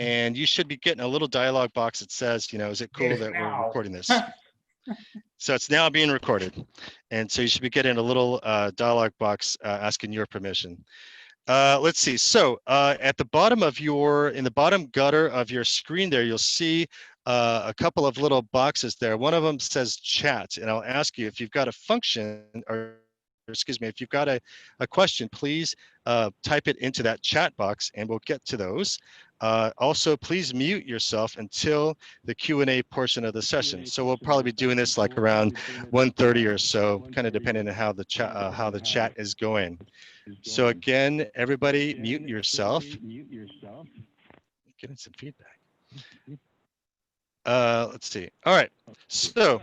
and you should be getting a little dialog box that says, is it cool that we're recording this? So it's now being recorded. And so you should be getting a little dialog box asking your permission. Let's see. So at the bottom of in the bottom gutter of your screen there, you'll see a couple of little boxes there. One of them says chat, and I'll ask you if you've got a function, or excuse me, if you've got a question, please type it into that chat box and we'll get to those. Also, please mute yourself until the Q&A portion of the session. So we'll probably be doing this like around 1:30 or so, kind of depending on how the chat is going. So again, everybody mute yourself. Getting some feedback. Let's see. All right. So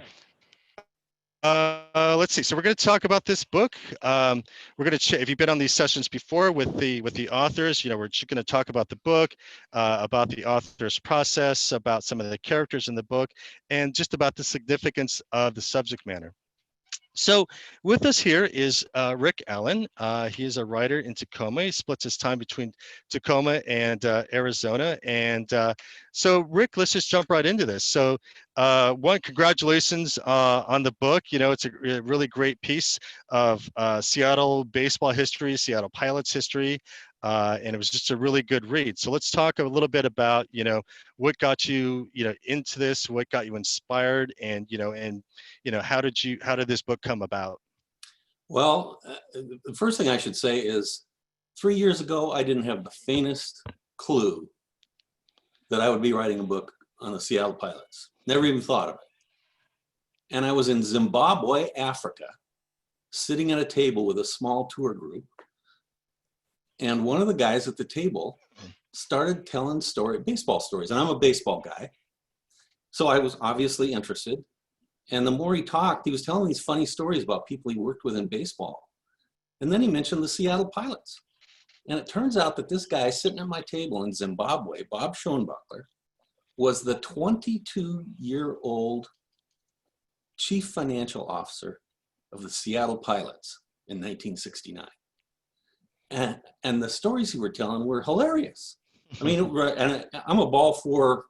let's see. So we're going to talk about this book. We're going to, if you've been on these sessions before with the authors, we're just going to talk about the book, about the author's process, about some of the characters in the book, and just about the significance of the subject matter. So with us here is Rick Allen. He is a writer in Tacoma. He splits his time between Tacoma and Arizona. And so Rick, let's just jump right into this. So one, congratulations on the book. It's a really great piece of Seattle baseball history, Seattle Pilots history. And it was just a really good read. So let's talk a little bit about, what got you, into this, what got you inspired, and, how did this book come about? Well, the first thing I should say is 3 years ago, I didn't have the faintest clue that I would be writing a book on the Seattle Pilots. Never even thought of it. And I was in Zimbabwe, Africa, sitting at a table with a small tour group. And one of the guys at the table started telling baseball stories. And I'm a baseball guy. So I was obviously interested. And the more he talked, he was telling these funny stories about people he worked with in baseball. And then he mentioned the Seattle Pilots. And it turns out that this guy sitting at my table in Zimbabwe, Bob Schoenbuckler, was the 22-year-old chief financial officer of the Seattle Pilots in 1969. And the stories he were telling were hilarious. I mean, and I'm a ball four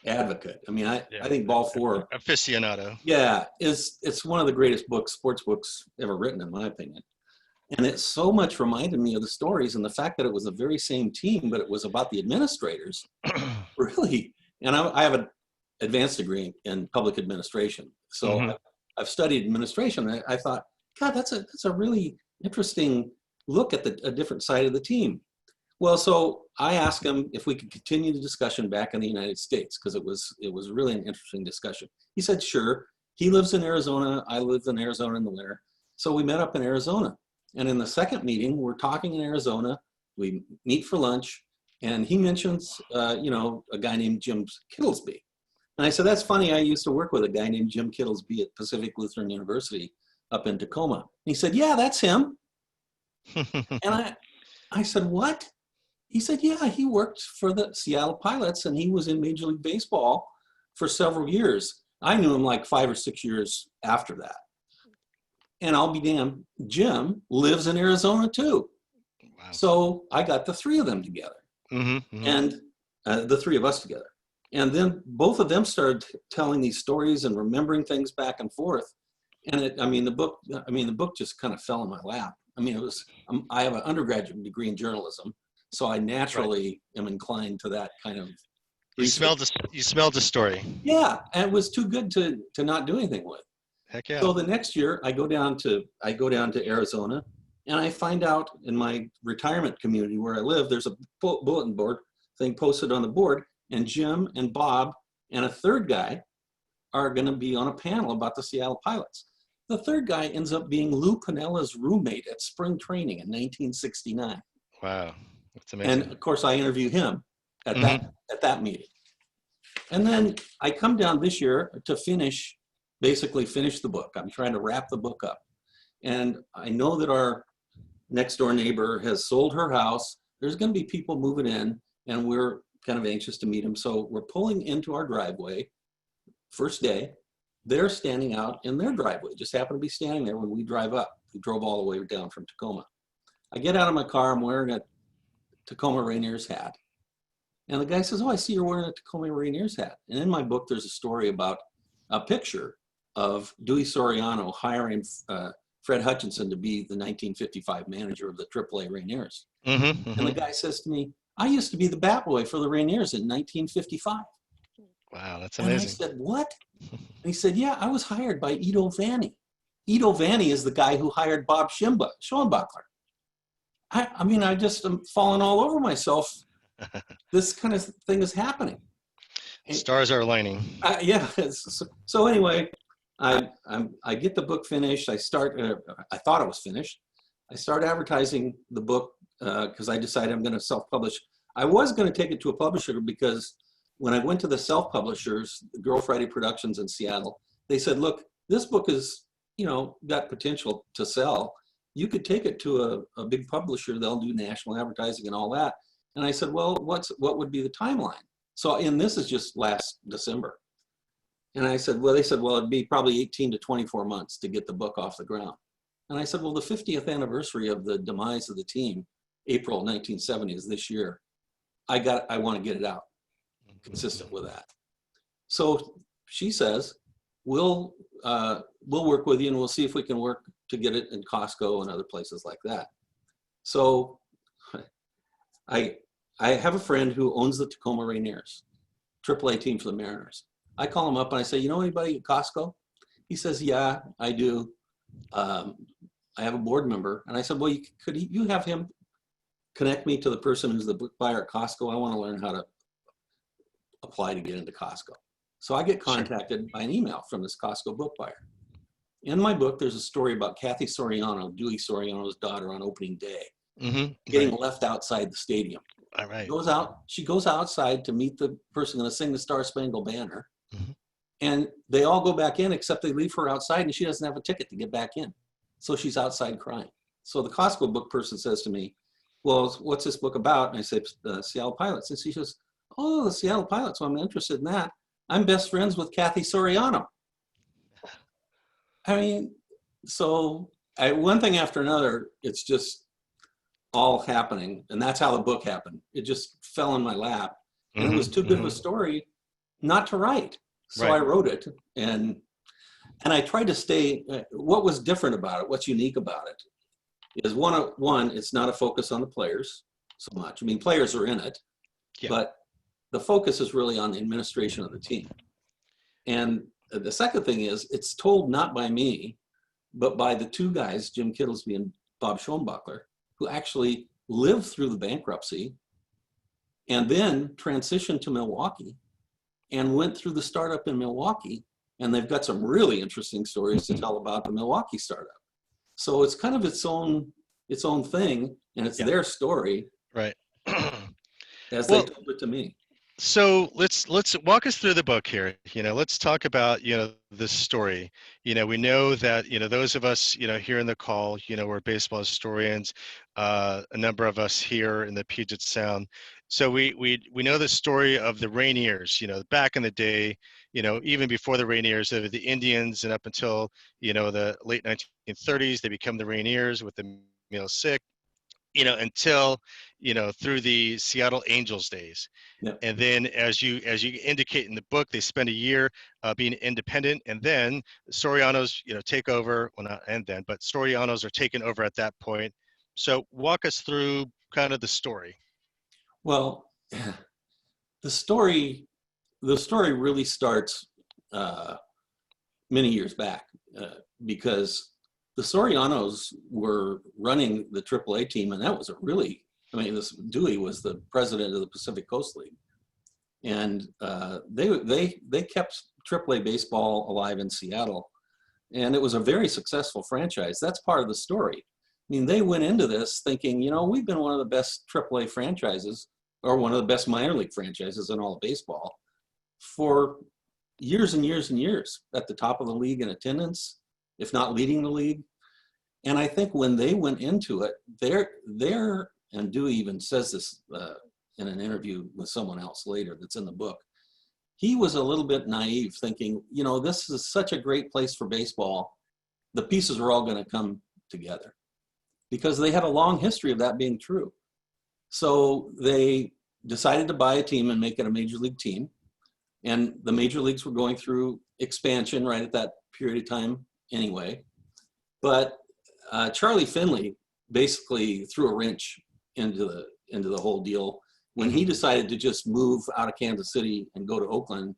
advocate. I mean, I think ball four aficionado. Yeah, it's one of the greatest sports books ever written, in my opinion. And it so much reminded me of the stories, and the fact that it was the very same team, but it was about the administrators. Really, and I have an advanced degree in public administration, so I've studied administration. And I thought, God, that's a really interesting look at a different side of the team. Well, so I asked him if we could continue the discussion back in the United States, because it was really an interesting discussion. He said, sure. He lives in Arizona. I live in Arizona in the winter. So we met up in Arizona. And in the second meeting, we're talking in Arizona. We meet for lunch. And he mentions, a guy named Jim Kittlesby. And I said, that's funny. I used to work with a guy named Jim Kittlesby at Pacific Lutheran University up in Tacoma. And he said, yeah, that's him. And I said, what? He said, yeah, he worked for the Seattle Pilots and he was in Major League Baseball for several years. I knew him like 5 or 6 years after that. And I'll be damned, Jim lives in Arizona too. Wow. So I got the three of them together and the three of us together. And then both of them started telling these stories and remembering things back and forth. And the book just kind of fell in my lap. I mean, I have an undergraduate degree in journalism, so I naturally am inclined to that kind of. You smelled the story. Yeah, and it was too good to not do anything with. Heck yeah. So the next year, I go down to Arizona, and I find out in my retirement community where I live, there's a bulletin board thing posted on the board, and Jim and Bob and a third guy are going to be on a panel about the Seattle Pilots. The third guy ends up being Lou Piniella's roommate at spring training in 1969. Wow, that's amazing. And of course, I interview him at that meeting. And then I come down this year to basically finish the book. I'm trying to wrap the book up. And I know that our next door neighbor has sold her house. There's going to be people moving in, and we're kind of anxious to meet them. So we're pulling into our driveway, first day. They're standing out in their driveway, just happen to be standing there when we drive up. We drove all the way down from Tacoma. I get out of my car, I'm wearing Tacoma Rainiers hat. And the guy says, oh, I see you're wearing a Tacoma Rainiers hat. And in my book, there's a story about a picture of Dewey Soriano hiring Fred Hutchinson to be the 1955 manager of the AAA Rainiers. And the guy says to me, I used to be the bat boy for the Rainiers in 1955. Wow, that's And I amazing. said, what? And he said, yeah, I was hired by Ito Vanni. Ito Vanni is the guy who hired Bob Schoenbuckler. I mean, I just am falling all over myself. This kind of thing is happening. Stars are aligning. Yeah. So anyway, I get the book finished. I thought it was finished. I start advertising the book because I decided I'm going to self-publish. I was going to take it to a publisher because when I went to the self-publishers, Girl Friday Productions in Seattle, they said, look, this book is, got potential to sell. You could take it to a big publisher. They'll do national advertising and all that. And I said, well, what would be the timeline? So, and this is just last December. And I said, well, they said, well, it'd be probably 18 to 24 months to get the book off the ground. And I said, well, the 50th anniversary of the demise of the team, April 1970, is this year. I want to get it out, consistent with that. So she says, we'll work with you and we'll see if we can work to get it in Costco and other places like that. So I have a friend who owns the Tacoma Rainiers, AAA team for the Mariners. I call him up and I say, you know anybody at Costco? He says, yeah, I do. I have a board member. And I said, well, could you have him connect me to the person who's the book buyer at Costco? I want to learn how to apply to get into Costco. So I get contacted by an email from this Costco book buyer. In my book, there's a story about Kathy Soriano, Dewey Soriano's daughter, on opening day, getting left outside the stadium. All right. She goes outside to meet the person going to sing the Star Spangled Banner. And they all go back in, except they leave her outside and she doesn't have a ticket to get back in. So she's outside crying. So the Costco book person says to me, well, what's this book about? And I say, Seattle Pilots. And she says, oh, the Seattle Pilots. Well, I'm interested in that. I'm best friends with Kathy Soriano. I mean, so one thing after another, it's just all happening. And that's how the book happened. It just fell in my lap. And it was too good of a story not to write. So I wrote it. And I tried to stay, what was different about it, what's unique about it, is one, it's not a focus on the players so much. I mean, players are in it, but the focus is really on the administration of the team. And the second thing is, it's told not by me, but by the two guys, Jim Kittlesby and Bob Schoenbuckler, who actually lived through the bankruptcy and then transitioned to Milwaukee and went through the startup in Milwaukee. And they've got some really interesting stories to tell about the Milwaukee startup. So it's kind of its own thing, and it's their story, right? As they told it to me. So let's walk us through the book here. Let's talk about this story. We know that those of us here in the call, we're baseball historians. A number of us here in the Puget Sound. So we know the story of the Rainiers. Back in the day, even before the Rainiers, the Indians, and up until the late 1930s, they become the Rainiers with the Meal Sick. Until through the Seattle Angels days. Yep. And then as you indicate in the book, they spend a year being independent, and then Sorianos take over. Well, not and then, but Sorianos are taken over at that point. So walk us through kind of the story. Well, the story really starts many years back because the Sorianos were running the AAA team, and that was Dewey was the president of the Pacific Coast League, and they kept AAA baseball alive in Seattle, and it was a very successful franchise. That's part of the story. I mean, they went into this thinking, we've been one of the best AAA franchises, or one of the best minor league franchises in all of baseball, for years and years and years, at the top of the league in attendance, if not leading the league. And I think when they went into it, and Dewey even says this in an interview with someone else later that's in the book, he was a little bit naive, thinking, this is such a great place for baseball. The pieces are all going to come together, because they had a long history of that being true. So they decided to buy a team and make it a major league team. And the major leagues were going through expansion right at that period of time anyway. But Charlie Finley basically threw a wrench into the whole deal when he decided to just move out of Kansas City and go to Oakland,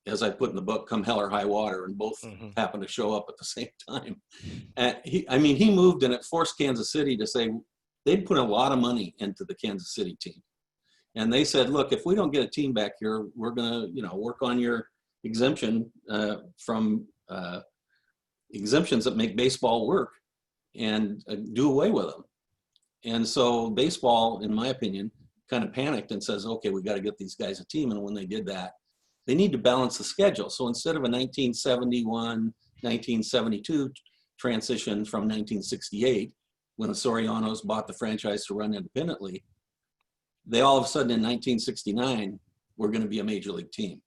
as I put in the book, come hell or high water, and both happened to show up at the same time. And he moved, and it forced Kansas City to say they'd put a lot of money into the Kansas City team. And they said, look, if we don't get a team back here, we're going to, work on your exemption from exemptions that make baseball work and do away with them. And so baseball, in my opinion, kind of panicked and says, okay, we got to get these guys a team. And when they did that, they need to balance the schedule. So instead of a 1971, 1972 transition from 1968, when the Sorianos bought the franchise to run independently, they all of a sudden in 1969 were going to be a major league team.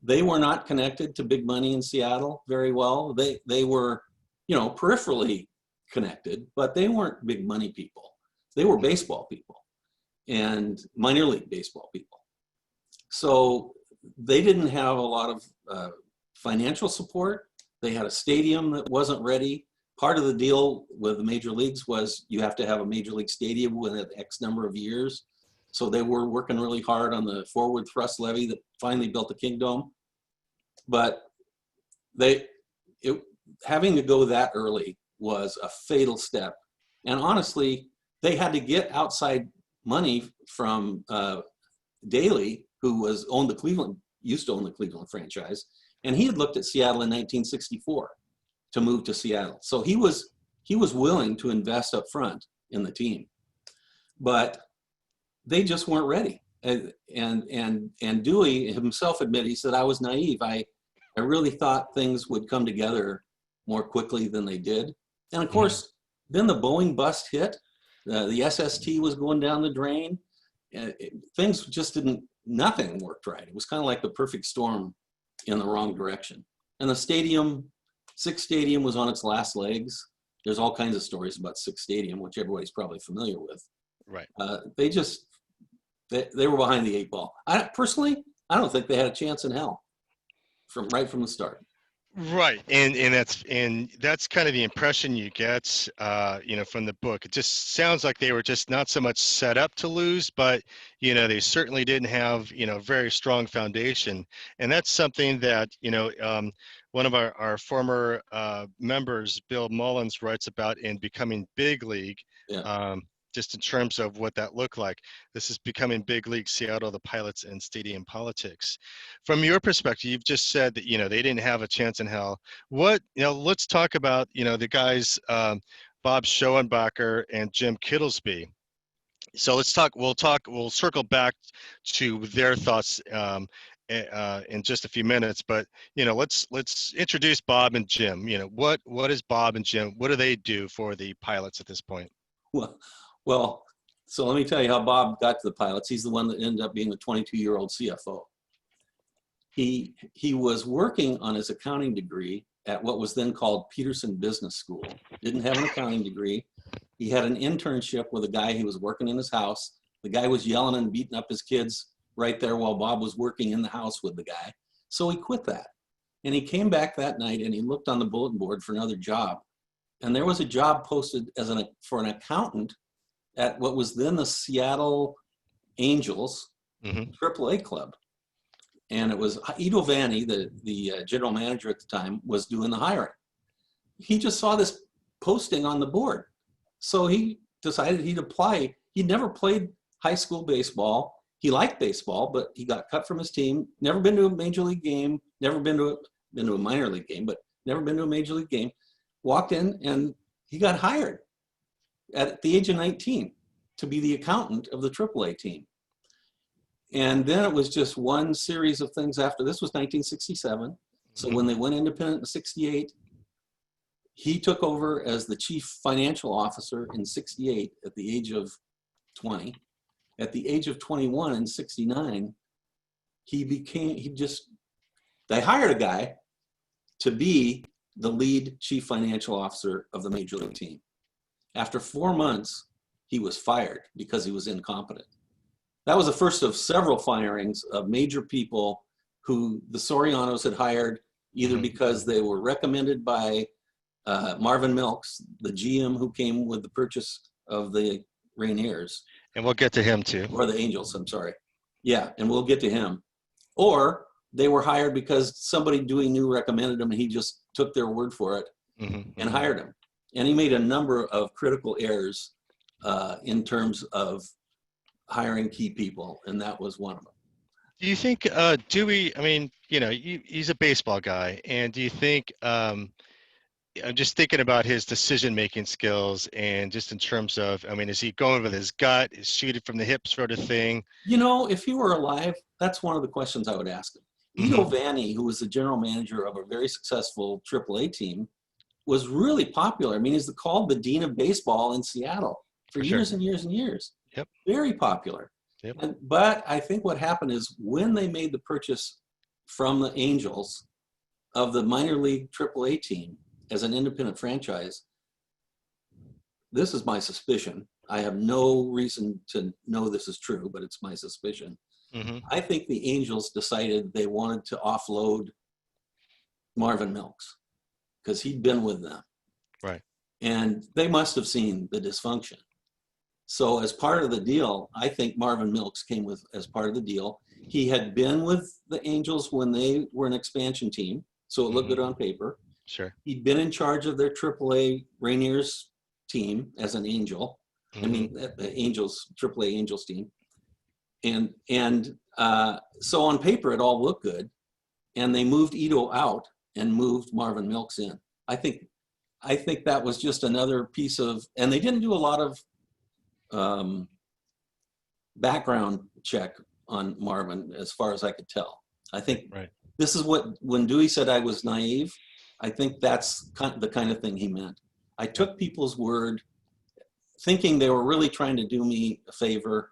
They were not connected to big money in Seattle very well. They were, peripherally connected, but they weren't big money people. They were baseball people and minor league baseball people. So they didn't have a lot of financial support. They had a stadium that wasn't ready. Part of the deal with the major leagues was you have to have a major league stadium within X number of years. So they were working really hard on the forward thrust levee that finally built the Kingdome. But having to go that early was a fatal step. And honestly, they had to get outside money from Daley, who used to own the Cleveland franchise. And he had looked at Seattle in 1964 to move to Seattle. So he was willing to invest up front in the team. But they just weren't ready. And Dewey himself admitted, he said, I was naive. I really thought things would come together more quickly than they did. And of course, then the Boeing bust hit. The SST was going down the drain. Things just nothing worked right. It was kind of like the perfect storm in the wrong direction. And the Sick Stadium was on its last legs. There's all kinds of stories about Sick Stadium, which everybody's probably familiar with. Right. They were behind the eight ball. Personally, I don't think they had a chance in hell right from the start. Right, and that's kind of the impression you get, from the book. It just sounds like they were just not so much set up to lose, but they certainly didn't have very strong foundation, and that's something that one of our former members, Bill Mullins, writes about in Becoming Big League. Yeah. Just in terms of what that looked like. This is Becoming Big League Seattle, the Pilots and Stadium Politics. From your perspective, you've just said that, they didn't have a chance in hell. Let's talk about, the guys, Bob Schoenbacher and Jim Kittlesby. So we'll circle back to their thoughts in just a few minutes, but let's introduce Bob and Jim. What is Bob and Jim? What do they do for the Pilots at this point? Well, so let me tell you how Bob got to the Pilots. He's the one that ended up being the 22-year-old CFO. He was working on his accounting degree at what was then called Peterson Business School. Didn't have an accounting degree. He had an internship with a guy who was working in his house. The guy was yelling and beating up his kids right there while Bob was working in the house with the guy. So he quit that. And he came back that night and he looked on the bulletin board for another job. And there was a job posted for an accountant at what was then the Seattle Angels AAA club. And it was Ido Vanni, the general manager at the time, was doing the hiring. He just saw this posting on the board. So he decided he'd apply. He'd never played high school baseball. He liked baseball, but he got cut from his team, never been to a major league game, never been to a minor league game, but never been to a major league game. Walked in and he got hired at the age of 19 to be the accountant of the AAA team. And then it was just one series of things after. This was 1967. So when they went independent in 68, he took over as the chief financial officer in 68 at the age of 20. At the age of 21 in 69, they hired a guy to be the lead chief financial officer of the major league team. After 4 months, he was fired because he was incompetent. That was the first of several firings of major people who the Sorianos had hired either because they were recommended by Marvin Milks, the GM who came with the purchase of the Rainiers. And we'll get to him too. Or the Angels, I'm sorry. Yeah, and we'll get to him. Or they were hired because somebody Dewey knew recommended him and he just took their word for it and hired him. And he made a number of critical errors in terms of hiring key people, and that was one of them. Do you think Dewey, I mean, you know, he's a baseball guy, and do you think, I'm just thinking about his decision-making skills and just in terms of, I mean, is he going with his gut, is shooting from the hip sort of thing? You know, if he were alive, that's one of the questions I would ask him. Ido Vanni, who was the general manager of a very successful AAA team, was really popular. I mean, he's called the Dean of Baseball in Seattle for years and years and years. Yep. Very popular. Yep. But I think what happened is when they made the purchase from the Angels of the minor league AAA team as an independent franchise, this is my suspicion. I have no reason to know this is true, but it's my suspicion. I think the Angels decided they wanted to offload Marvin Milks because he'd been with them. Right. And they must have seen the dysfunction. So as part of the deal, I think Marvin Milks came with as part of the deal. He had been with the Angels when they were an expansion team, so it looked good on paper. Sure. He'd been in charge of their AAA Rainiers team as an Angel. I mean, the Angels, AAA Angels team. And so on paper, it all looked good. And they moved Ido out and moved Marvin Milks in. I think that was just another piece of, and they didn't do a lot of background check on Marvin as far as I could tell. I think this is what, when Dewey said I was naive, I think that's the kind of thing he meant. I took people's word thinking they were really trying to do me a favor.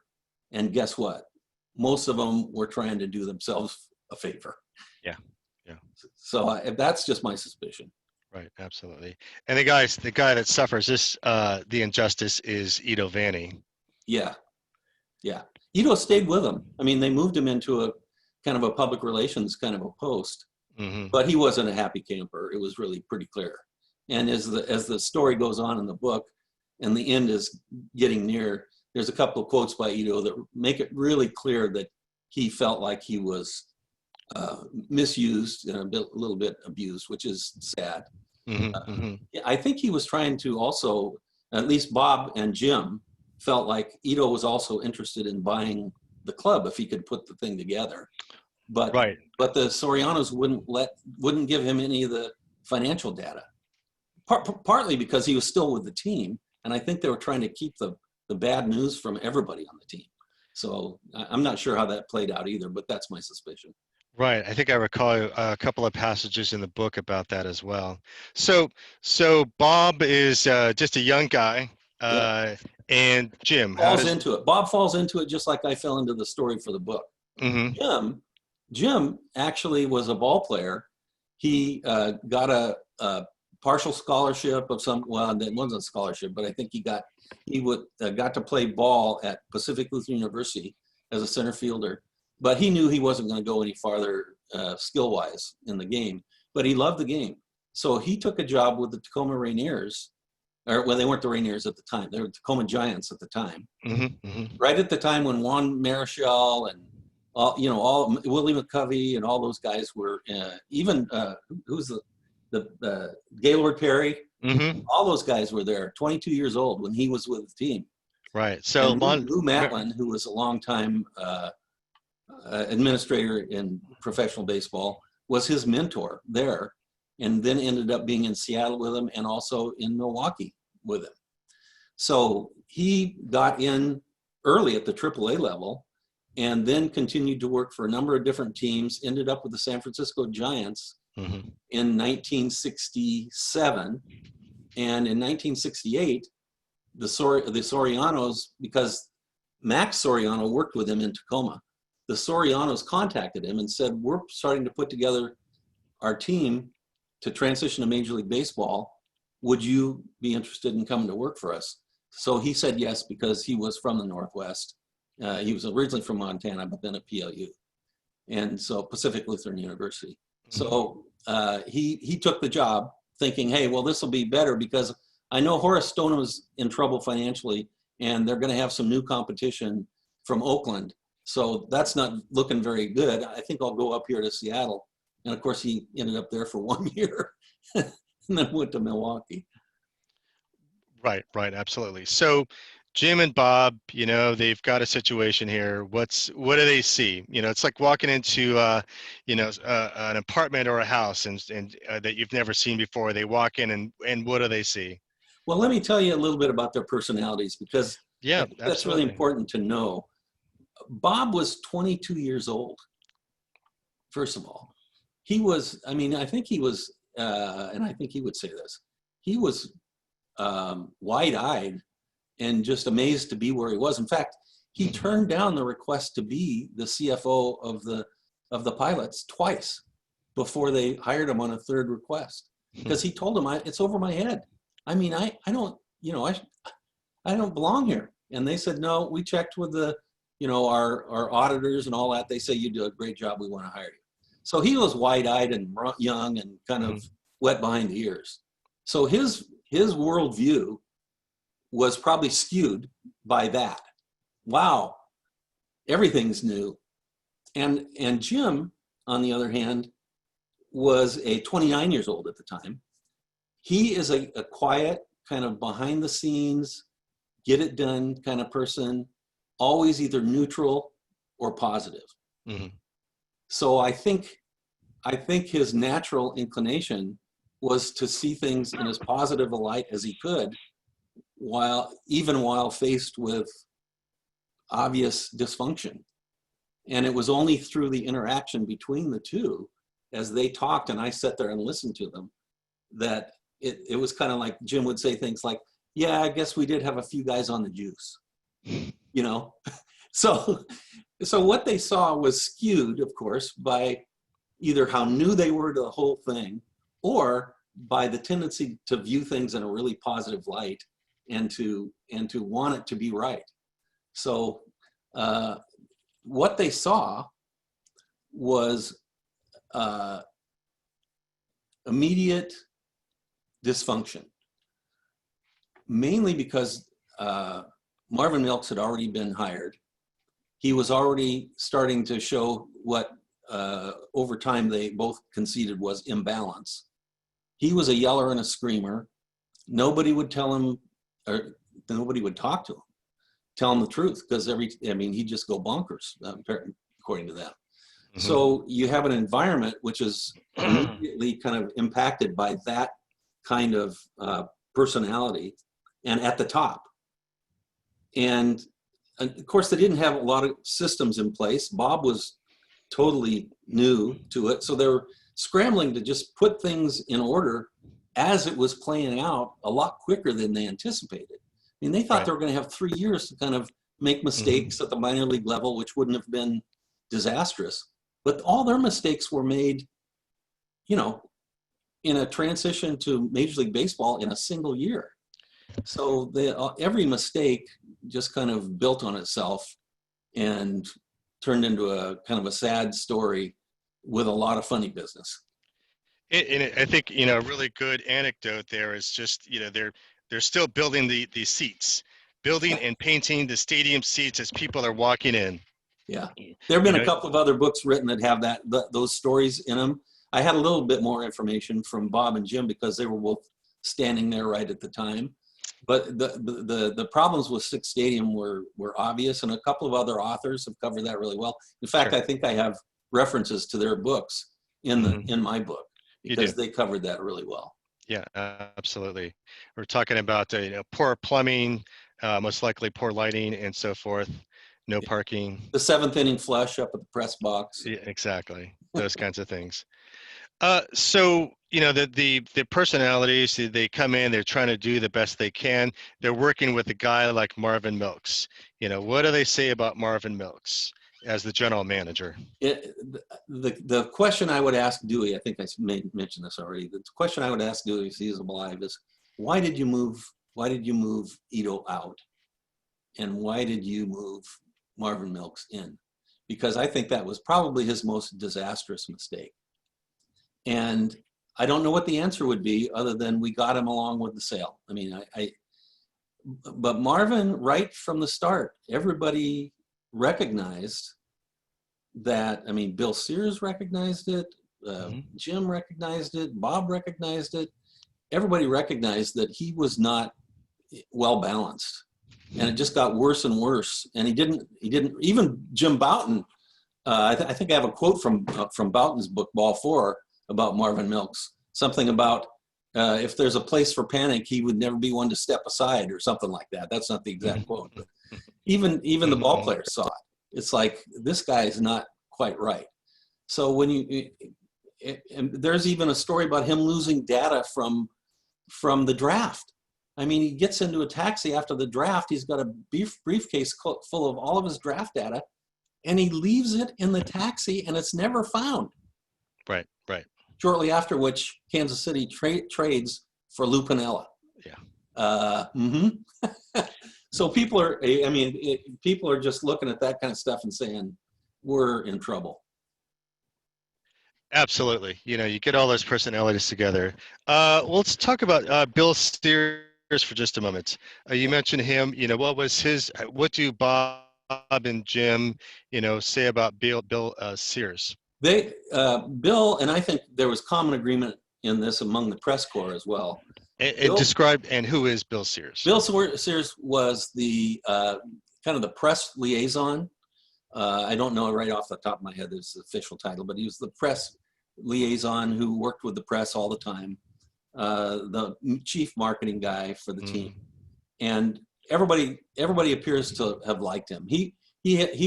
And guess what? Most of them were trying to do themselves a favor. Yeah. Yeah. So that's just my suspicion. Right. Absolutely. And the guy that suffers this, the injustice is Ido Vanni. Yeah. Yeah. Ido stayed with them. I mean, they moved him into a kind of a public relations kind of a post, but he wasn't a happy camper. It was really pretty clear. And as the story goes on in the book and the end is getting near, there's a couple of quotes by Ido that make it really clear that he felt like he was misused and a little bit abused, which is sad. I think he was trying to also, at least Bob and Jim felt like Ido was also interested in buying the club if he could put the thing together. But the Sorianos wouldn't give him any of the financial data, partly because he was still with the team, and I think they were trying to keep the bad news from everybody on the team. So I'm not sure how that played out either, but that's my suspicion. Right. I think I recall a couple of passages in the book about that as well. So Bob is just a young guy, and Jim falls into it. Bob falls into it just like I fell into the story for the book. Jim actually was a ball player. He got a partial scholarship of some. Well, it wasn't a scholarship, but I think he got to play ball at Pacific Lutheran University as a center fielder. But he knew he wasn't going to go any farther skill-wise in the game. But he loved the game. So he took a job with the Tacoma Rainiers, or well, they weren't the Rainiers at the time. They were Tacoma Giants at the time. Right at the time when Juan Marichal and all Willie McCovey and all those guys were even who's the Gaylord Perry. All those guys were there. 22 years old when he was with the team. Right. So Lou Matlin, who was a longtime administrator in professional baseball, was his mentor there, and then ended up being in Seattle with him and also in Milwaukee with him. So he got in early at the AAA level and then continued to work for a number of different teams, ended up with the San Francisco Giants in 1967. And in 1968, the Sorianos, because Max Soriano worked with him in Tacoma, the Sorianos contacted him and said, we're starting to put together our team to transition to Major League Baseball. Would you be interested in coming to work for us? So he said yes because he was from the Northwest. He was originally from Montana, but then at PLU, and so Pacific Lutheran University. So he took the job thinking, hey, well, this will be better because I know Horace Stone was in trouble financially, and they're going to have some new competition from Oakland. So that's not looking very good. I think I'll go up here to Seattle. And of course, he ended up there for 1 year and then went to Milwaukee. Right, right, absolutely. So Jim and Bob, they've got a situation here. What do they see? It's like walking into an apartment or a house and that you've never seen before. They walk in and what do they see? Well, let me tell you a little bit about their personalities because I Yeah, think that's really absolutely. important to know. Bob was 22 years old, first of all. He was, I think he was, and I think he would say this, he was wide-eyed and just amazed to be where he was. In fact, he turned down the request to be the CFO of the Pilots twice before they hired him on a third request because he told them, it's over my head. I don't, I don't belong here. And they said, no, we checked with our auditors and all that. They say you do a great job. We want to hire you. So he was wide-eyed and young and kind of wet behind the ears. So his worldview was probably skewed by that. Wow, everything's new. And Jim, on the other hand, was 29 years old at the time. He is a quiet, kind of behind the scenes, get it done kind of person, always either neutral or positive. Mm-hmm. So I think his natural inclination was to see things in as positive a light as he could, while faced with obvious dysfunction. And it was only through the interaction between the two, as they talked and I sat there and listened to them, that it was kind of like Jim would say things like, yeah, I guess we did have a few guys on the juice, So what they saw was skewed, of course, by either how new they were to the whole thing or by the tendency to view things in a really positive light and to want it to be right. So what they saw was immediate dysfunction, mainly because Marvin Milks had already been hired. He was already starting to show what over time they both conceded was imbalance. He was a yeller and a screamer. Nobody would tell him, or nobody would talk to him, tell him the truth, because he'd just go bonkers, according to them. Mm-hmm. So you have an environment which is immediately kind of impacted by that kind of personality, and at the top. And of course, they didn't have a lot of systems in place. Bob was totally new to it. So they were scrambling to just put things in order as it was playing out a lot quicker than they anticipated. They thought they were going to have 3 years to kind of make mistakes at the minor league level, which wouldn't have been disastrous. But all their mistakes were made, in a transition to Major League Baseball in a single year. So every mistake just kind of built on itself and turned into a kind of a sad story with a lot of funny business. And I think, a really good anecdote there is just, they're still building the seats, building and painting the stadium seats as people are walking in. Yeah. There have been a couple of other books written that have those stories in them. I had a little bit more information from Bob and Jim because they were both standing there right at the time. But the problems with Sick Stadium were obvious, and a couple of other authors have covered that really well. In fact, sure. I think I have references to their books in my book because they covered that really well. Yeah, absolutely. We're talking about poor plumbing, most likely poor lighting, and so forth. No parking. The seventh inning flush up at the press box. Yeah, exactly. Those kinds of things. So the personalities, they come in, they're trying to do the best they can. They're working with a guy like Marvin Milks. What do they say about Marvin Milks as the general manager? The question I would ask Dewey, I think I mentioned this already. The question I would ask Dewey if he is alive is, why did you move Why did you move Ito out? And why did you move Marvin Milks in? Because I think that was probably his most disastrous mistake. And I don't know what the answer would be other than we got him along with the sale. I mean, but Marvin, right from the start, everybody recognized that. I mean, Bill Sears recognized it, Jim recognized it, Bob recognized it. Everybody recognized that he was not well balanced, and it just got worse and worse. And he didn't even Jim Bouton. I think I have a quote from Bouton's book Ball 4 about Marvin Milks. Something about if there's a place for panic, he would never be one to step aside, or something like that. That's not the exact quote, but even the ball players saw it. It's like, this guy is not quite right. So when and there's even a story about him losing data from the draft. I mean, he gets into a taxi after the draft. He's got a briefcase full of all of his draft data, and he leaves it in the taxi, and it's never found. Right. Shortly after which, Kansas City trades for Lou Piniella. Yeah. So people are just looking at that kind of stuff and saying, we're in trouble. Absolutely. You get all those personalities together. Let's talk about Bill Sears for just a moment. You mentioned him. What do Bob and Jim, say about Bill Sears? Bill, and I think there was common agreement in this among the press corps as well. And who is Bill Sears? Bill Sears was the kind of the press liaison. I don't know right off the top of my head his official title, but he was the press liaison who worked with the press all the time, the chief marketing guy for the team. And everybody appears to have liked him. He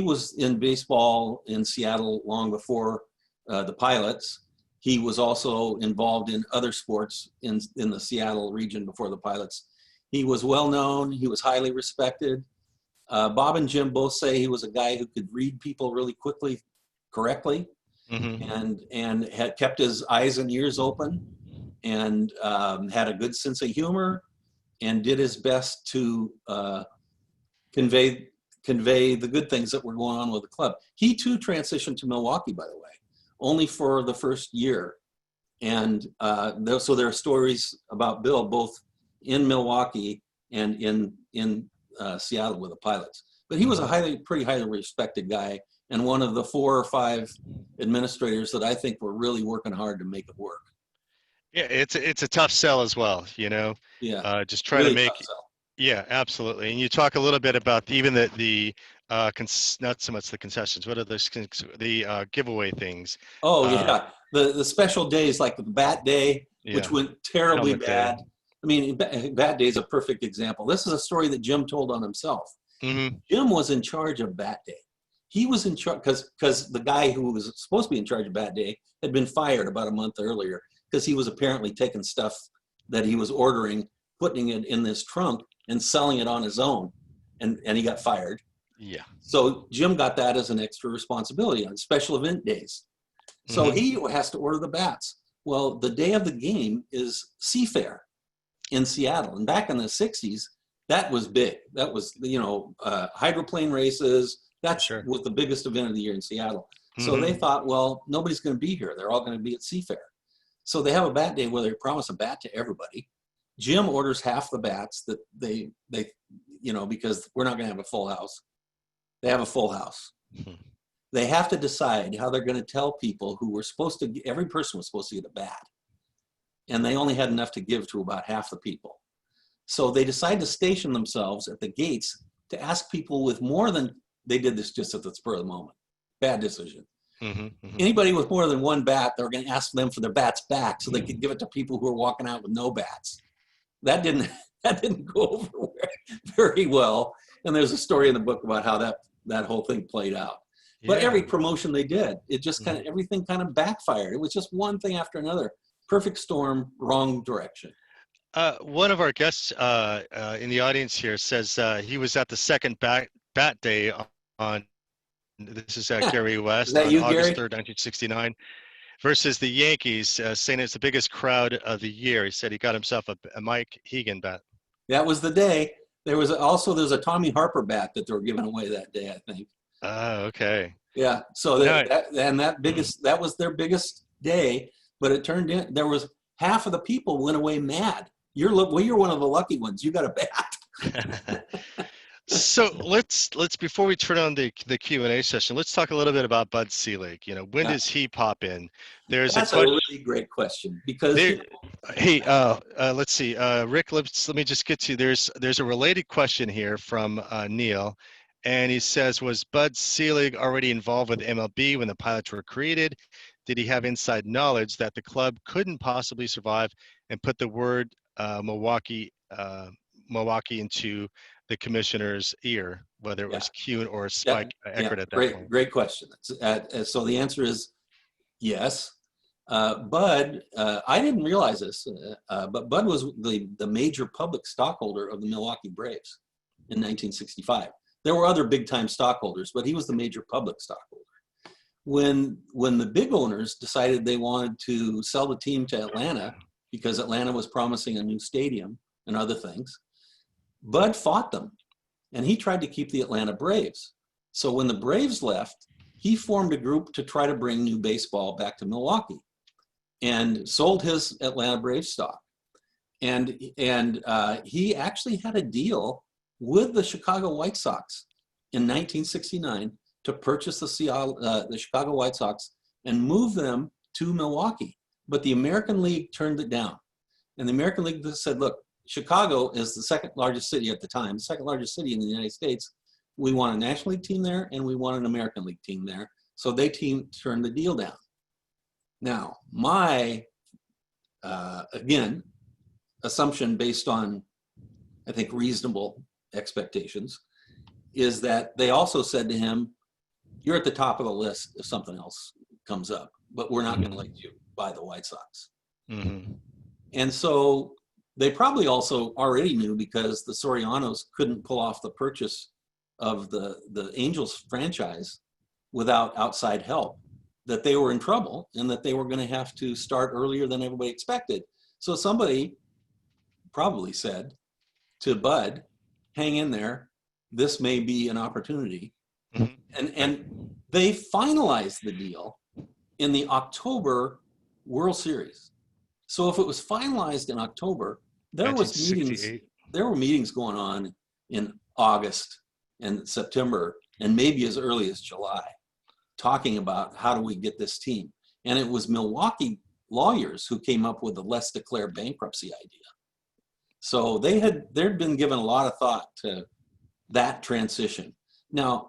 was in baseball in Seattle long before the Pilots. He was also involved in other sports in the Seattle region before the Pilots. He was well known. He was highly respected. Bob and Jim both say he was a guy who could read people really quickly, correctly, and had kept his eyes and ears open, and had a good sense of humor, and did his best to convey the good things that were going on with the club. He too transitioned to Milwaukee, by the way, only for the first year. And so there are stories about Bill both in Milwaukee and in Seattle with the Pilots. But he was a pretty highly respected guy, and one of the 4 or 5 administrators that I think were really working hard to make it work. Yeah, it's a tough sell as well, Yeah. Just trying really to make. tough sell. Yeah, absolutely. And you talk a little bit about even the not so much the concessions. What are the giveaway things? Oh yeah, the special days like the Bat Day, which went terribly bad. I mean, Bat Day is a perfect example. This is a story that Jim told on himself. Jim was in charge of Bat Day. He was in charge because the guy who was supposed to be in charge of Bat Day had been fired about a month earlier because he was apparently taking stuff that he was ordering, putting it in this trunk and selling it on his own, and he got fired. Yeah. So Jim got that as an extra responsibility on special event days. So he has to order the bats. Well, the day of the game is Seafair in Seattle, and back in the 60s, that was big. That was hydroplane races. That was the biggest event of the year in Seattle. So they thought, well, nobody's going to be here. They're all going to be at Seafair. So they have a bat day where they promise a bat to everybody. Jim orders half the bats that they because we're not going to have a full house. They have a full house. They have to decide how they're going to tell people who were supposed to, every person was supposed to get a bat. And they only had enough to give to about half the people. So they decide to station themselves at the gates to ask people with more than, they did this just at the spur of the moment. Bad decision. Anybody with more than one bat, they were going to ask them for their bats back so they could give it to people who were walking out with no bats. That didn't go over very well. And there's a story in the book about how that whole thing played out. But every promotion they did, it just kind of, everything kind of backfired. It was just one thing after another. Perfect storm, wrong direction. One of our guests in the audience here says he was at the second bat day on this is Gary West, is that on you, August Gary? 3rd, 1969, versus the Yankees, saying it's the biggest crowd of the year. He said he got himself a Mike Hegan bat. That was the day. There's a Tommy Harper bat that they were giving away that day, I think. Okay. Yeah. So No. that was their biggest day, but it turned in there was half of the people went away mad. You're one of the lucky ones. You got a bat. So let's before we turn on the Q&A session, let's talk a little bit about Bud Selig. When Yeah, does he pop in? There's a that's a question really great question because there. Hey, let's see, Rick. Let me just get to. There's a related question here from Neil, and he says, was Bud Selig already involved with MLB when the pilots were created? Did he have inside knowledge that the club couldn't possibly survive and put the word Milwaukee into the commissioner's ear, whether it yeah, was Kuhn or yeah, Spike yeah, Eckert at that point? great question. So the answer is yes. Bud, I didn't realize this, but Bud was the major public stockholder of the Milwaukee Braves in 1965. There were other big time stockholders, but he was the major public stockholder. When the big owners decided they wanted to sell the team to Atlanta because Atlanta was promising a new stadium and other things, Bud fought them, and he tried to keep the Atlanta Braves. So when the Braves left, he formed a group to try to bring new baseball back to Milwaukee and sold his Atlanta Braves stock. And he actually had a deal with the Chicago White Sox in 1969 to purchase the Chicago White Sox and move them to Milwaukee. But the American League turned it down. And the American League said, look, Chicago is the second largest city at the time, the second largest city in the United States. We want a National League team there, and we want an American League team there. So they turned the deal down. Now, my, again, assumption based on, I think, reasonable expectations is that they also said to him, you're at the top of the list if something else comes up, but we're not going to let you buy the White Sox. Mm-hmm. And so they probably also already knew, because the Sorianos couldn't pull off the purchase of the Angels franchise without outside help, that they were in trouble and that they were going to have to start earlier than everybody expected. So somebody probably said to Bud, hang in there, this may be an opportunity. Mm-hmm. And they finalized the deal in the October World Series. So if it was finalized in October, there were meetings going on in August and September and maybe as early as July, talking about how do we get this team. And it was Milwaukee lawyers who came up with the let's declare bankruptcy idea. So they'd been given a lot of thought to that transition. Now,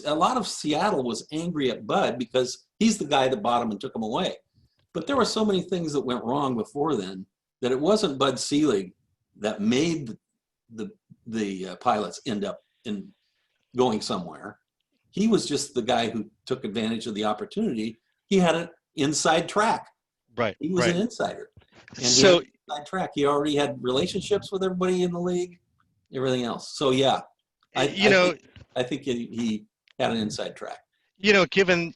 a lot of Seattle was angry at Bud because he's the guy that bought him and took him away. But there were so many things that went wrong before then that it wasn't Bud Selig that made the pilots end up in going somewhere. He was just the guy who took advantage of the opportunity. He had an inside track. Right. He was an insider. And So he had an inside track. He already had relationships with everybody in the league, everything else. So yeah, I think he had an inside track. given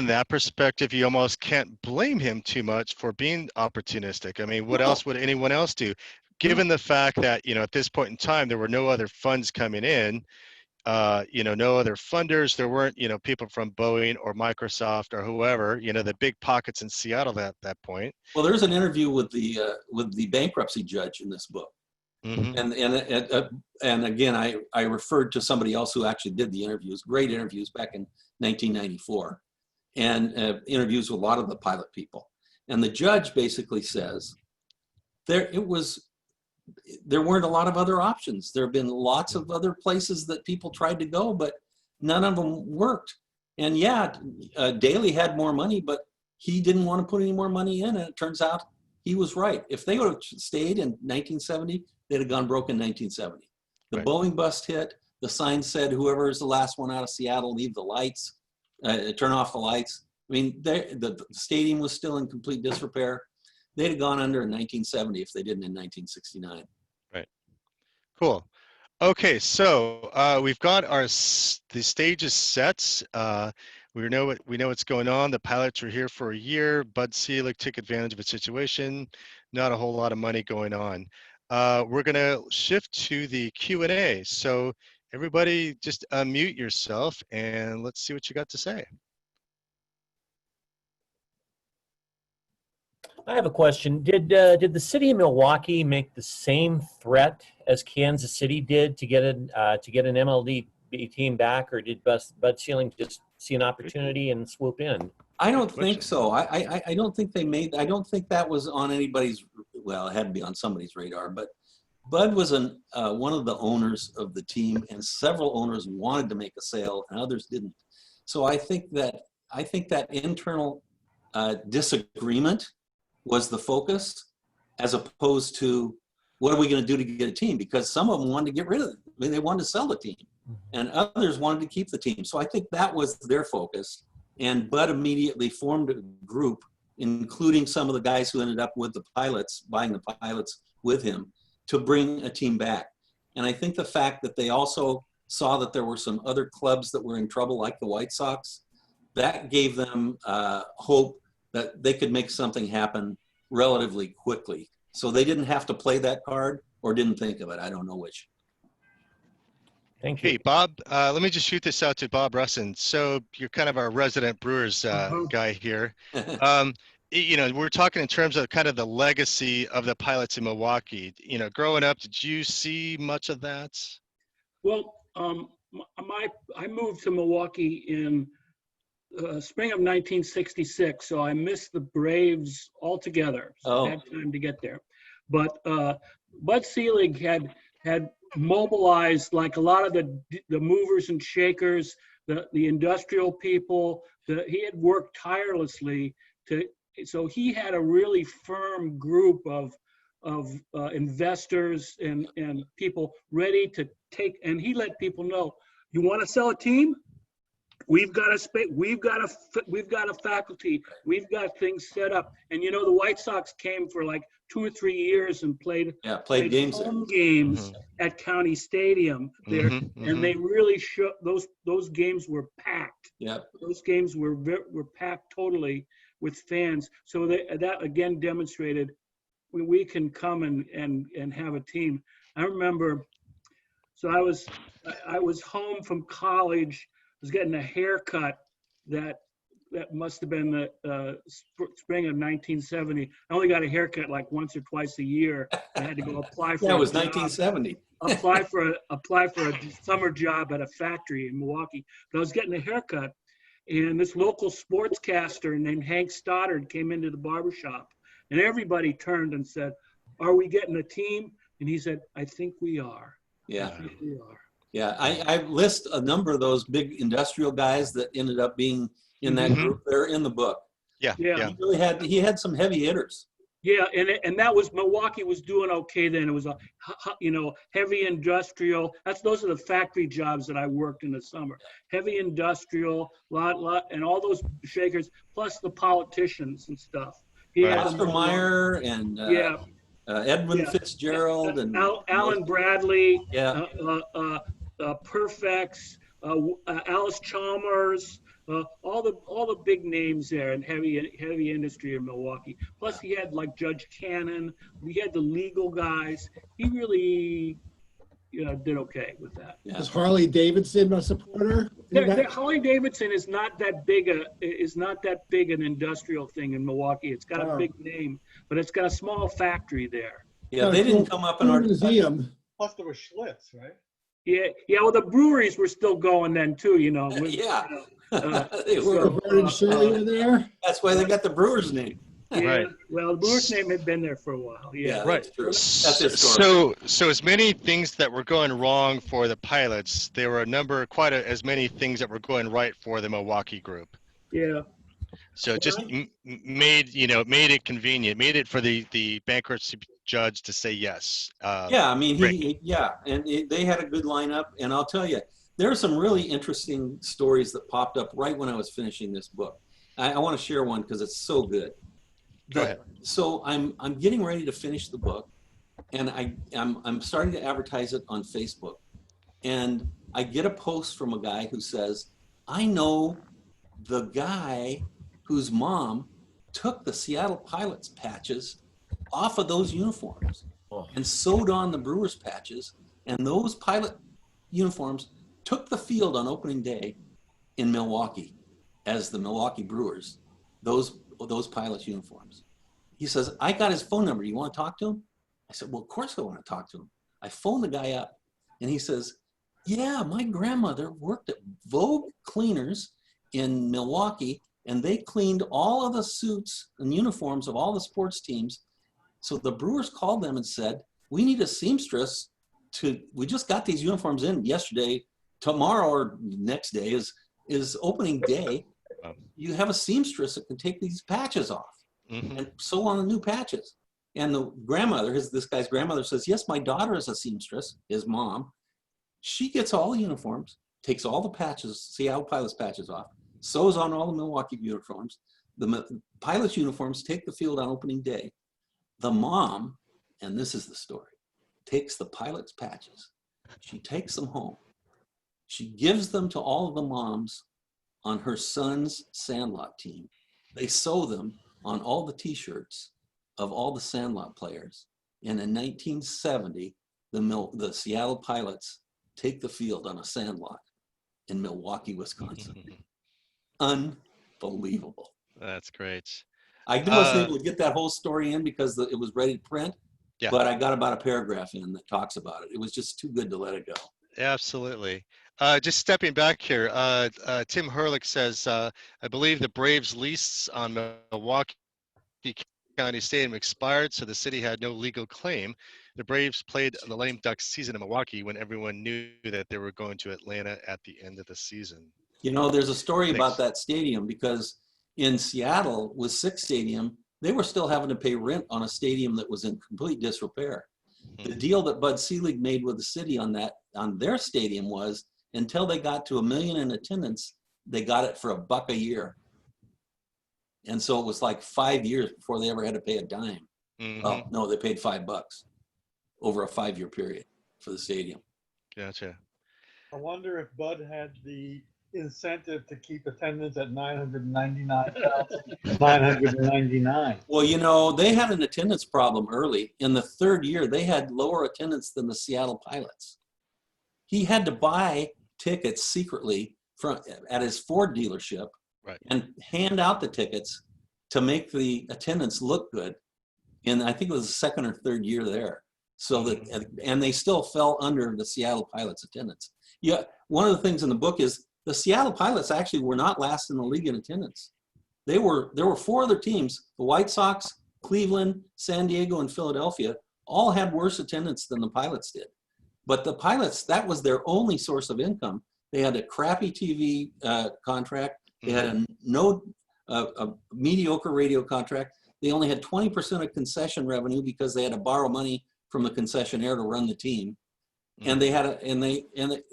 that perspective, you almost can't blame him too much for being opportunistic. I mean, what else would anyone else do? Given the fact that, at this point in time, there were no other funds coming in, no other funders. There weren't, people from Boeing or Microsoft or whoever, the big pockets in Seattle at that point. Well, there's an interview with the bankruptcy judge in this book. Mm-hmm. And again, I referred to somebody else who actually did the interviews, great interviews back in 1994, and interviews with a lot of the pilot people. And the judge basically says there weren't a lot of other options. There have been lots of other places that people tried to go, but none of them worked. And yeah, Daley had more money, but he didn't want to put any more money in. And it turns out he was right. If they would have stayed in 1970, they'd have gone broke in 1970. The Right. Boeing bust hit. The sign said, whoever is the last one out of Seattle, leave the lights, turn off the lights. I mean, the stadium was still in complete disrepair. They'd have gone under in 1970 if they didn't in 1969. Right. Cool. Okay, so we've got the stages set. We know what's going on. The pilots were here for a year. Bud Selig took advantage of a situation. Not a whole lot of money going on. we're going to shift to the Q&A. So everybody just unmute yourself and let's see what you got to say. I have a question. Did the city of Milwaukee make the same threat as Kansas City did to get an MLB team back, or did Bud Selig just see an opportunity and swoop in? I don't think so. I don't think they made. I don't think that was on anybody's. Well, it had to be on somebody's radar. But Bud was one of the owners of the team, and several owners wanted to make a sale, and others didn't. So I think that internal disagreement was the focus, as opposed to what are we going to do to get a team? Because some of them wanted to get rid of it. I mean, they wanted to sell the team, and others wanted to keep the team. So I think that was their focus. And Bud immediately formed a group, including some of the guys who ended up with the Pilots, buying the Pilots with him, to bring a team back. And I think the fact that they also saw that there were some other clubs that were in trouble, like the White Sox, that gave them hope that they could make something happen relatively quickly. So they didn't have to play that card, or didn't think of it. I don't know which. Thank you. Hey, Bob, let me just shoot this out to Bob Russin. So you're kind of our resident Brewers guy here. You know, we're talking in terms of kind of the legacy of the Pilots in Milwaukee. You know, growing up, did you see much of that? Well, I moved to Milwaukee in spring of 1966, so I missed the Braves altogether. So I had time to get there. But Bud Selig had mobilized, like a lot of the movers and shakers, the industrial people. He had worked tirelessly so he had a really firm group of investors and people ready to take. And he let people know, you want to sell a team? We've got a space. We've got a faculty. We've got things set up. And you know, the White Sox came for like 2 or 3 years and played games home games at County Stadium there, and they really those games were packed. Yeah, those games were packed totally with fans. So that again demonstrated we can come and have a team. I remember. So I was home from college. Was getting a haircut that must have been the spring of 1970. I only got a haircut like once or twice a year. I had to go apply for. That was 1970. Apply for a summer job at a factory in Milwaukee. But I was getting a haircut, and this local sportscaster named Hank Stoddard came into the barbershop, and everybody turned and said, "Are we getting a team?" And he said, "I think we are." Yeah. I think we are. Yeah, I list a number of those big industrial guys that ended up being in that group. They're in the book. Yeah. He had some heavy hitters. Yeah, and that was Milwaukee was doing okay then. It was a heavy industrial. Those are the factory jobs that I worked in the summer. Heavy industrial, lot, and all those shakers, plus the politicians and stuff. Oscar Mayer and Edmund Fitzgerald and Alan Bradley. Yeah. Perfects, Alice Chalmers, all the big names there in heavy industry in Milwaukee. Plus he had like Judge Cannon. We had the legal guys. He really did okay with that. Yeah. Is Harley Davidson a supporter? Harley Davidson is not that big an industrial thing in Milwaukee. It's got a big name, but it's got a small factory there. Yeah, they didn't come up in our museum. Plus there were Schlitz, right? Yeah. Well, the breweries were still going then too, They were. There. That's why they got the Brewers name. Yeah. Right. Well, the Brewers name had been there for a while. Yeah. Right. That's their story. So as many things that were going wrong for the Pilots, there were as many things that were going right for the Milwaukee group. Yeah. So it just made it convenient, made it for the bankruptcy judge to say yes. Yeah, I mean, they had a good lineup, and I'll tell you, there are some really interesting stories that popped up right when I was finishing this book. I want to share one because it's so good. Go ahead. So I'm getting ready to finish the book, and I'm starting to advertise it on Facebook, and I get a post from a guy who says, "I know the guy whose mom took the Seattle Pilots patches off of those uniforms." and sewed on the Brewers patches. And those pilot uniforms took the field on opening day in Milwaukee as the Milwaukee Brewers, those pilots' uniforms. He says, I got his phone number. You want to talk to him? I said, well, of course I want to talk to him. I phoned the guy up and he says, yeah, my grandmother worked at Vogue Cleaners in Milwaukee, and they cleaned all of the suits and uniforms of all the sports teams. So the Brewers called them and said, we need a seamstress we just got these uniforms in yesterday. Tomorrow or next day is opening day. You have a seamstress that can take these patches off and sew on the new patches. And the grandmother, this guy's grandmother says, yes, my daughter is a seamstress, his mom. She gets all the uniforms, takes all the patches, Seattle Pilots patches off, sews on all the Milwaukee uniforms. The Pilots uniforms take the field on opening day. The mom, and this is the story, takes the Pilots patches. She takes them home. She gives them to all of the moms on her son's Sandlot team. They sew them on all the t-shirts of all the Sandlot players. And in 1970, the Seattle Pilots take the field on a Sandlot in Milwaukee, Wisconsin. Unbelievable. That's great. I wasn't able to get that whole story in because it was ready to print, but I got about a paragraph in that talks about it. It was just too good to let it go. Absolutely. Just stepping back here, Tim Herlick says, I believe the Braves' lease on Milwaukee County Stadium expired, so the city had no legal claim. The Braves played the lame duck season in Milwaukee when everyone knew that they were going to Atlanta at the end of the season. You know, there's a story about that stadium because in Seattle with Sick Stadium, they were still having to pay rent on a stadium that was in complete disrepair. The deal that Bud Selig made with the city on their stadium was until they got to 1 million in attendance, they got it for $1 a year. And so it was like 5 years before they ever had to pay a dime. Oh, no, they paid $5 over a 5-year period for the stadium. Gotcha. I wonder if Bud had the incentive to keep attendance at 999,999. Well, you know, they had an attendance problem early. In the third year, they had lower attendance than the Seattle Pilots. He had to buy tickets secretly at his Ford dealership and hand out the tickets to make the attendance look good. And I think it was the second or third year there. So that, and they still fell under the Seattle Pilots attendance. Yeah, one of the things in the book is the Seattle Pilots actually were not last in the league in attendance. There were 4 other teams, the White Sox, Cleveland, San Diego, and Philadelphia, all had worse attendance than the Pilots did. But the Pilots, that was their only source of income. They had a crappy TV contract. They had a mediocre radio contract. They only had 20% of concession revenue because they had to borrow money from the concessionaire to run the team. And they had they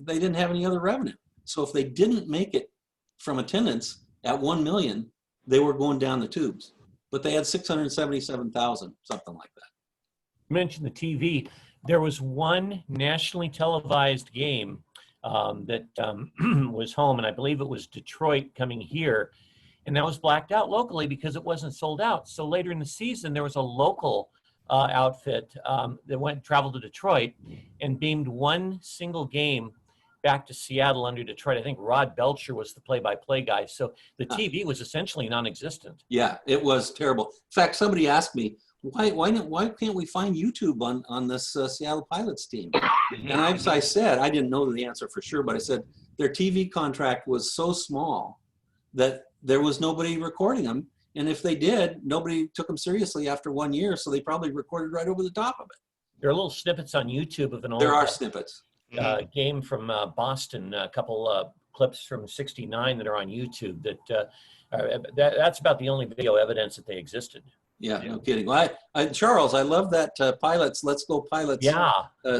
didn't have any other revenue. So if they didn't make it from attendance at 1 million, they were going down the tubes. But they had 677,000, something like that. You mentioned the TV. There was one nationally televised game that was home, and I believe it was Detroit coming here, and that was blacked out locally because it wasn't sold out. So later in the season, there was a local outfit that traveled to Detroit and beamed one single game back to Seattle under Detroit. I think Rod Belcher was the play-by-play guy. So the TV was essentially non-existent. Yeah, it was terrible. In fact, somebody asked me, why can't we find YouTube on this Seattle Pilots team? And I said, I didn't know the answer for sure, but I said their TV contract was so small that there was nobody recording them. And if they did, nobody took them seriously after 1 year. So they probably recorded right over the top of it. There are little snippets on YouTube of an old snippets. Game from Boston, a couple clips from '69 that are on YouTube. That's about the only video evidence that they existed. Yeah, no kidding. Well, Charles, I love that Pilots, Let's Go Pilots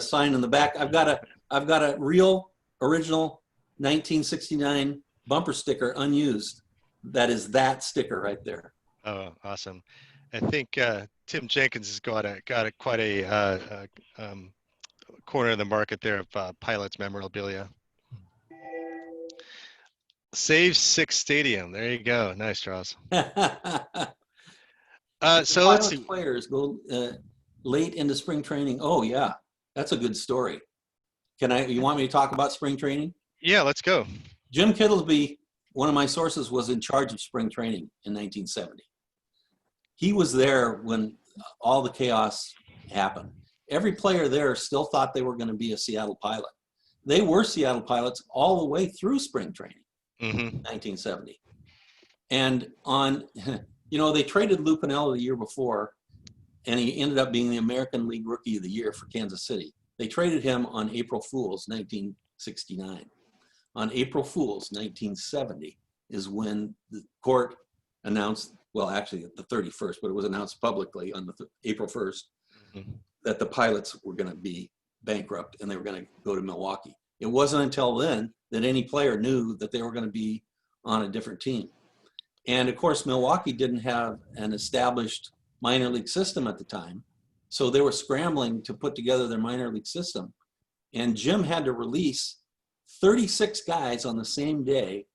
sign in the back. I've got a real original 1969 bumper sticker unused. That is that sticker right there. Oh, awesome! I think Tim Jenkins has got quite a corner of the market there of Pilots memorabilia. Save Six Stadium. There you go. Nice, Charles. So let's see. Players go late into spring training. Oh yeah, that's a good story. You want me to talk about spring training? Yeah, let's go. Jim Kittlesby, one of my sources, was in charge of spring training in 1970. He was there when all the chaos happened. Every player there still thought they were going to be a Seattle Pilot. They were Seattle Pilots all the way through spring training, 1970. And they traded Lou Piniella the year before, and he ended up being the American League Rookie of the Year for Kansas City. They traded him on April Fool's 1969. On April Fool's 1970 is when the court announced, well, actually the 31st, but it was announced publicly on the April 1st, that the Pilots were going to be bankrupt and they were going to go to Milwaukee. It wasn't until then that any player knew that they were going to be on a different team. And of course, Milwaukee didn't have an established minor league system at the time. So they were scrambling to put together their minor league system. And Jim had to release 36 guys on the same day,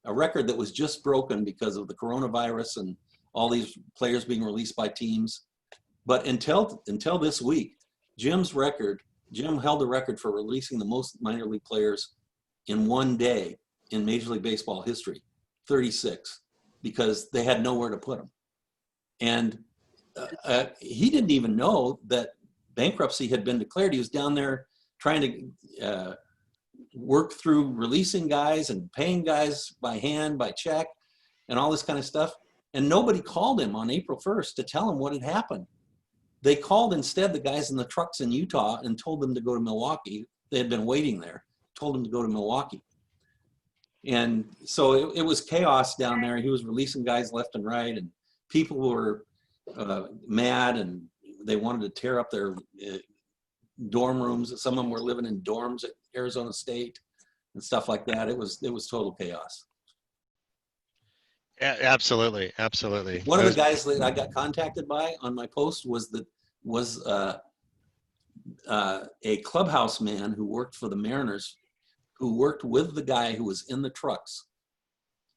a record that was just broken because of the coronavirus and all these players being released by teams. But until this week, Jim held the record for releasing the most minor league players in one day in Major League Baseball history, 36, because they had nowhere to put them. And he didn't even know that bankruptcy had been declared. He was down there trying to work through releasing guys and paying guys by hand, by check, and all this kind of stuff. And nobody called him on April 1st to tell him what had happened. They called instead the guys in the trucks in Utah and told them to go to Milwaukee. They had been waiting there, told them to go to Milwaukee. And so it was chaos down there. He was releasing guys left and right, and people were mad, and they wanted to tear up their dorm rooms. Some of them were living in dorms at Arizona State and stuff like that. It was total chaos. Absolutely. One of the guys that I got contacted by on my post was a clubhouse man who worked for the Mariners, who worked with the guy who was in the trucks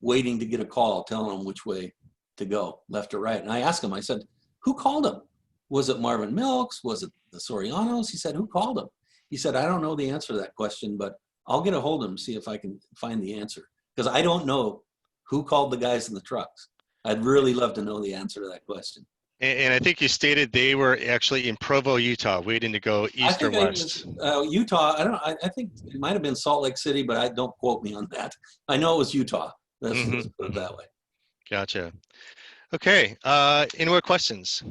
waiting to get a call telling him which way to go, left or right. And I asked him, I said, who called him? Was it Marvin Milks? Was it the Sorianos? He said, who called him? He said, I don't know the answer to that question, but I'll get a hold of him, see if I can find the answer. Because I don't know who called the guys in the trucks. I'd really love to know the answer to that question. And I think you stated they were actually in Provo, Utah, waiting to go east or west. Utah, I think it might have been Salt Lake City, but don't quote me on that. I know it was Utah. Let's put it that way. Gotcha. Okay, any more questions?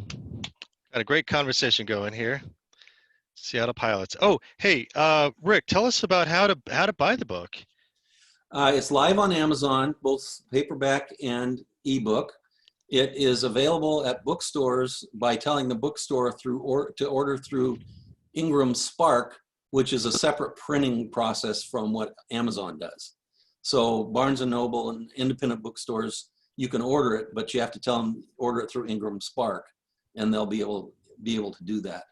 Got a great conversation going here. Seattle Pilots. Oh, hey, Rick, tell us about how to buy the book. It's live on Amazon, both paperback and ebook. It is available at bookstores by telling the bookstore to order through Ingram Spark, which is a separate printing process from what Amazon does. So Barnes & Noble and independent bookstores, you can order it, but you have to tell them order it through Ingram Spark, and they'll be able to do that.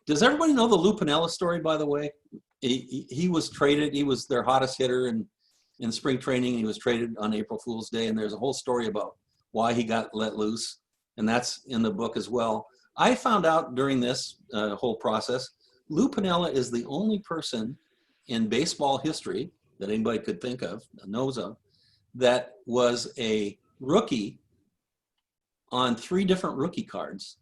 Does everybody know the Lou Piniella story, by the way? He was traded. He was their hottest hitter in spring training. He was traded on April Fool's Day, and there's a whole story about why he got let loose, and that's in the book as well. I found out during this whole process, Lou Piniella is the only person in baseball history that anybody could think of, knows of, that was a rookie on 3 different rookie cards.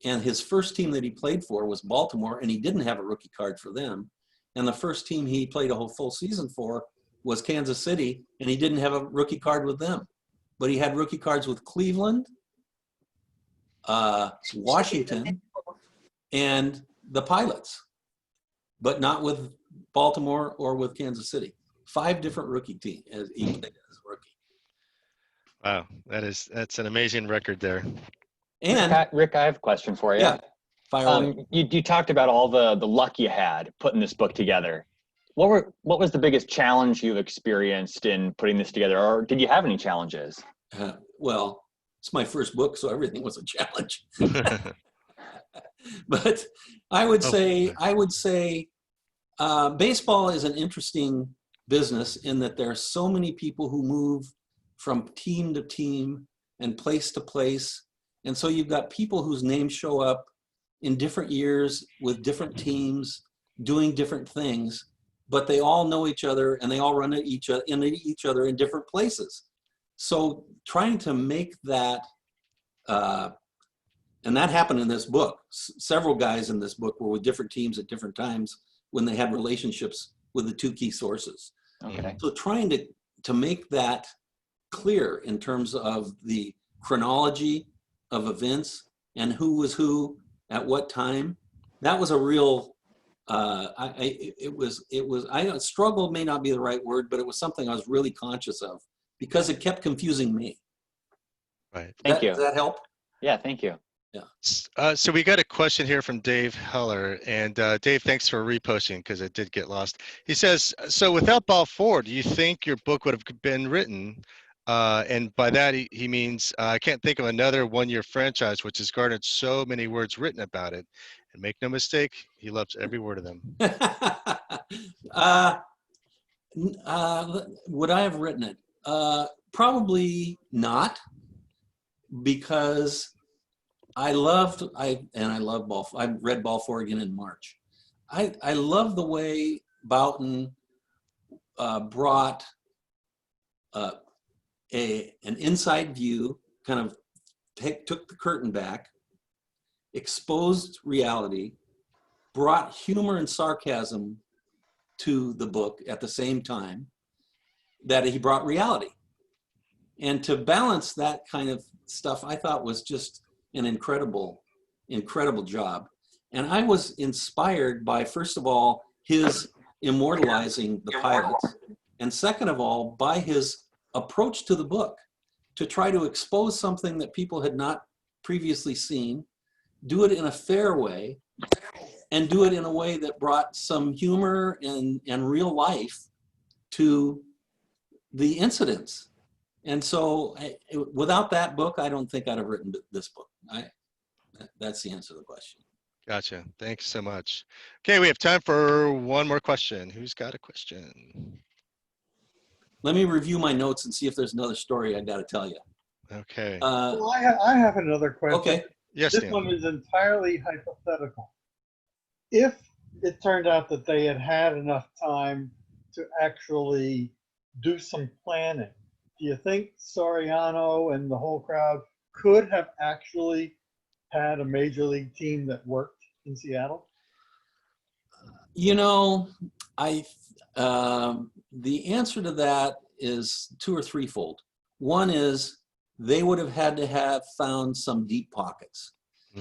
And his first team that he played for was Baltimore, and he didn't have a rookie card for them. And the first team he played a whole full season for was Kansas City, and he didn't have a rookie card with them. But he had rookie cards with Cleveland, Washington, and the Pilots, but not with Baltimore or with Kansas City. 5 different rookie teams as he played as a rookie. Wow, that's an amazing record there. And Rick, I have a question for you. Yeah, fire away. You talked about all the luck you had putting this book together. What was the biggest challenge you've experienced in putting this together, or did you have any challenges? Well, it's my first book, so everything was a challenge. But I would say baseball is an interesting business in that there are so many people who move from team to team and place to place, And so you've got people whose names show up in different years with different teams doing different things, but they all know each other and they all run into each other in different places. So trying to make that, and that happened in this book. Several guys in this book were with different teams at different times when they had relationships with the two key sources. Okay. So trying to make that clear in terms of the chronology of events and who was who at what time, that was a real, struggle may not be the right word, but it was something I was really conscious of because it kept confusing me. Right. Thank you. Does that help? Yeah, thank you. So we got a question here from Dave Heller, and Dave, thanks for reposting because it did get lost. He says, so without Balfour, do you think your book would have been written? And by that, he means, I can't think of another one-year franchise which has garnered so many words written about it. And make no mistake, he loves every word of them. Would I have written it? Probably not, because I love Balfour. I read Balfour again in March. I love the way Boughton brought an inside view, kind of took the curtain back, exposed reality, brought humor and sarcasm to the book at the same time that he brought reality. And to balance that kind of stuff, I thought was just an incredible, incredible job. And I was inspired by, first of all, his immortalizing the pilots, and second of all, by his approach to the book, to try to expose something that people had not previously seen, do it in a fair way, and do it in a way that brought some humor and real life to the incidents. And so without that book, I don't think I'd have written this book. That's the answer to the question. Gotcha. Thanks so much. Okay, we have time for one more question. Who's got a question? Let me review my notes and see if there's another story I got to tell you. Okay. Well, I have another question. Okay. Yes, This Dan. one is entirely hypothetical. If it turned out that they had had enough time to actually do some planning, do you think Soriano and the whole crowd could have actually had a major league team that worked in Seattle? You know, the answer to that is two or threefold. One is they would have had to have found some deep pockets,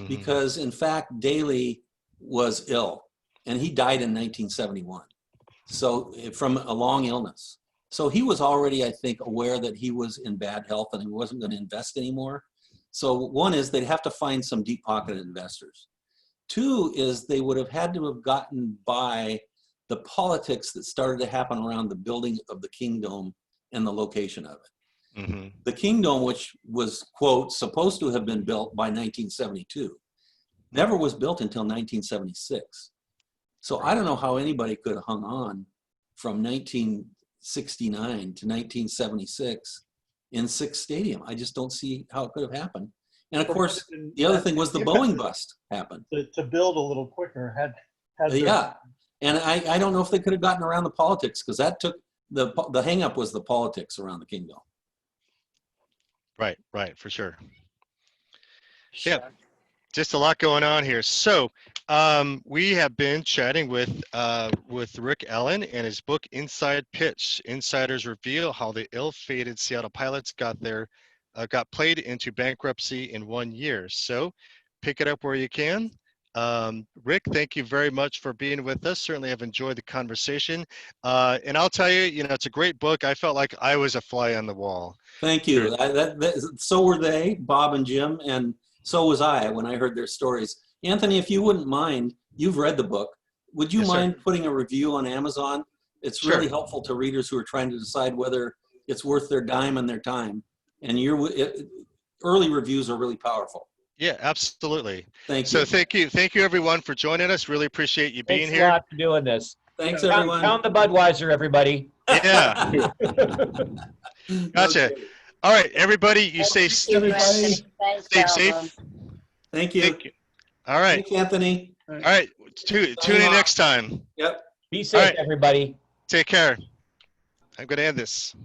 because in fact, Daley was ill and he died in 1971. So from a long illness. So he was already, I think, aware that he was in bad health and he wasn't going to invest anymore. So one is they'd have to find some deep pocketed investors. Two is they would have had to have gotten by the politics that started to happen around the building of the Kingdom and the location of it. The Kingdom, which was, quote, supposed to have been built by 1972, never was built until 1976. So I don't know how anybody could have hung on from 1969 to 1976 in Sick's Stadium. I just don't see how it could have happened. And of course, the other thing was the Boeing bust happened. To build a little quicker had Yeah. And I don't know if they could have gotten around the politics, because that took the hang up was the politics around the Kingdom. Right, for sure. Yeah, just a lot going on here. So we have been chatting with Rick Allen and his book Inside Pitch. Insiders reveal how the ill-fated Seattle Pilots got played into bankruptcy in 1 year. So pick it up where you can. Rick, thank you very much for being with us. Certainly have enjoyed the conversation. And I'll tell you, it's a great book. I felt like I was a fly on the wall. Thank you. So were they, Bob and Jim, and so was I when I heard their stories. Anthony, if you wouldn't mind, you've read the book. Would you mind putting a review on Amazon? It's really helpful to readers who are trying to decide whether it's worth their dime and their time. And early reviews are really powerful. Yeah, absolutely. Thank you. So thank you everyone for joining us. Really appreciate you being here. Thanks a lot for doing this. Thanks, everyone. Count the Budweiser, everybody. Yeah. Gotcha. Okay. All right, everybody, you stay Everybody. safe. Thank you. Thank you. All right. Thanks, Anthony. All right. Tune in next time. Yep. Be safe, right. everybody. Take care. I'm going to end this.